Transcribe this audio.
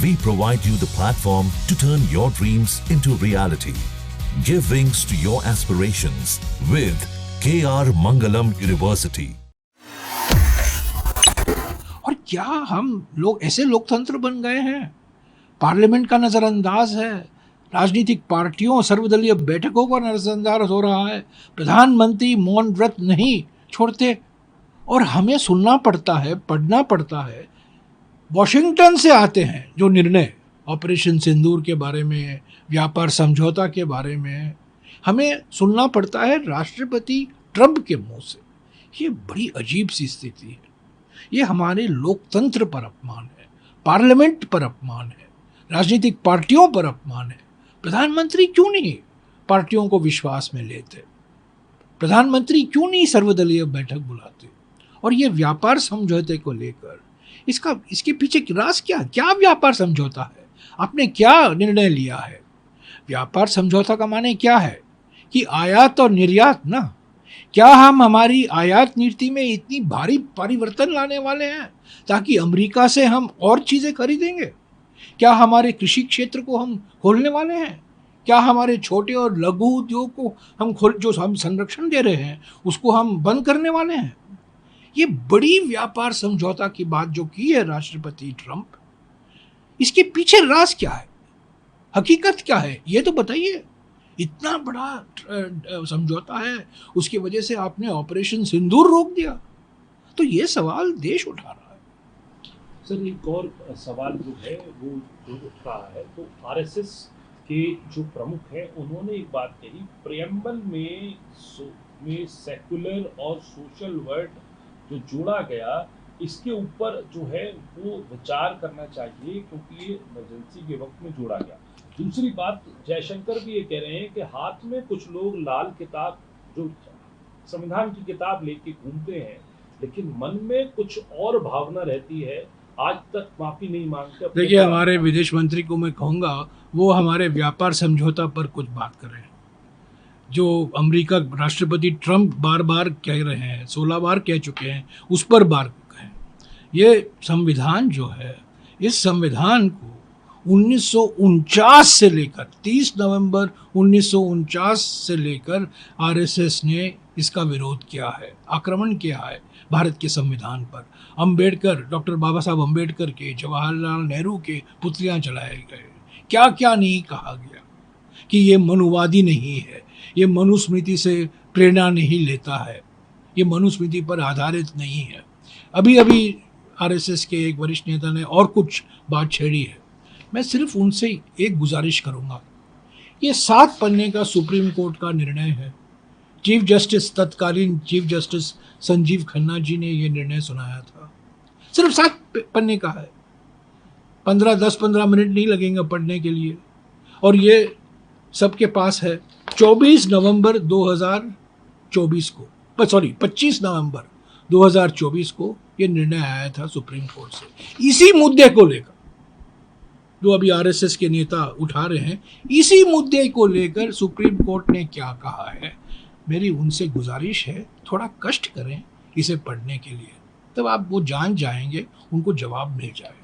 We provide you the platform to turn your dreams into reality. Give wings to your aspirations with KR Mangalam University. और क्या हम लोग ऐसे लोकतंत्र बन गए हैं? पार्लियामेंट का नज़रअंदाज है, राजनीतिक पार्टियों सर्वदलीय बैठकों का नज़रअंदाज हो रहा है, प्रधानमंत्री मौन व्रत नहीं छोड़ते और हमें सुनना पड़ता है, पढ़ना पड़ता है। वॉशिंगटन से आते हैं जो निर्णय ऑपरेशन सिंदूर के बारे में, व्यापार समझौता के बारे में, हमें सुनना पड़ता है राष्ट्रपति ट्रंप के मुंह से। ये बड़ी अजीब सी स्थिति है। ये हमारे लोकतंत्र पर अपमान है, पार्लियामेंट पर अपमान है, राजनीतिक पार्टियों पर अपमान है। प्रधानमंत्री क्यों नहीं पार्टियों को विश्वास में लेते? प्रधानमंत्री क्यों नहीं सर्वदलीय बैठक बुलाते? और ये व्यापार समझौते को लेकर इसके पीछे राज क्या व्यापार समझौता है? आपने क्या निर्णय लिया है? व्यापार समझौता का माने क्या है कि आयात और निर्यात ना, क्या हम हमारी आयात नीति में इतनी भारी परिवर्तन लाने वाले हैं ताकि अमेरिका से हम और चीज़ें खरीदेंगे? क्या हमारे कृषि क्षेत्र को हम खोलने वाले हैं? क्या हमारे छोटे और लघु उद्योग को हम संरक्षण दे रहे हैं उसको हम बंद करने वाले हैं? ये बड़ी व्यापार समझौता की बात जो की है राष्ट्रपति ट्रंप, इसके पीछे राज क्या है, हकीकत क्या है, ये तो बताइए। इतना बड़ा समझौता है, उसकी वजह से आपने ऑपरेशन सिंदूर रोक दिया, तो ये सवाल देश उठा रहा है। सर एक और सवाल जो है वो जो उठ रहा है, तो आरएसएस के जो प्रमुख हैं उन्होंने एक बात कही, प्रियम्बल में सेकुलर और सोशल वर्ड जो जोड़ा गया, इसके ऊपर जो है वो विचार करना चाहिए क्योंकि ये इमरजेंसी के वक्त में जोड़ा गया। दूसरी बात, जयशंकर भी ये कह रहे हैं कि हाथ में कुछ लोग लाल किताब जो संविधान की किताब लेके घूमते हैं लेकिन मन में कुछ और भावना रहती है, आज तक माफी नहीं मांगते। देखिए, हमारे विदेश मंत्री को मैं कहूँगा वो हमारे व्यापार समझौता पर कुछ बात करें। जो अमेरिका राष्ट्रपति ट्रंप बार बार कह रहे हैं, 16 बार कह चुके हैं, उस पर बार कहें। ये संविधान जो है, इस संविधान को 1949 से लेकर 30 नवंबर 1949 से लेकर आरएसएस ने इसका विरोध किया है, आक्रमण किया है भारत के संविधान पर। अंबेडकर, डॉक्टर बाबा साहब अंबेडकर के, जवाहरलाल नेहरू के पुतलियाँ जलाए गए। क्या क्या नहीं कहा गया कि ये मनुवादी नहीं है, ये मनुस्मृति से प्रेरणा नहीं लेता है, ये मनुस्मृति पर आधारित नहीं है। अभी अभी आरएसएस के एक वरिष्ठ नेता ने और कुछ बात छेड़ी है। मैं सिर्फ उनसे एक गुजारिश करूंगा, ये 7 पन्ने का सुप्रीम कोर्ट का निर्णय है। चीफ जस्टिस, तत्कालीन चीफ जस्टिस संजीव खन्ना जी ने ये निर्णय सुनाया था। सिर्फ 7 पन्ने का है, 10-15 मिनट नहीं लगेंगे पढ़ने के लिए, और ये सबके पास है। 25 नवंबर 2024 को, सॉरी 25 नवंबर 2024 को ये निर्णय आया था सुप्रीम कोर्ट से। इसी मुद्दे को लेकर जो अभी आरएसएस के नेता उठा रहे हैं, इसी मुद्दे को लेकर सुप्रीम कोर्ट ने क्या कहा है, मेरी उनसे गुजारिश है थोड़ा कष्ट करें इसे पढ़ने के लिए, तब आप वो जान जाएंगे, उनको जवाब मिल जाएगा।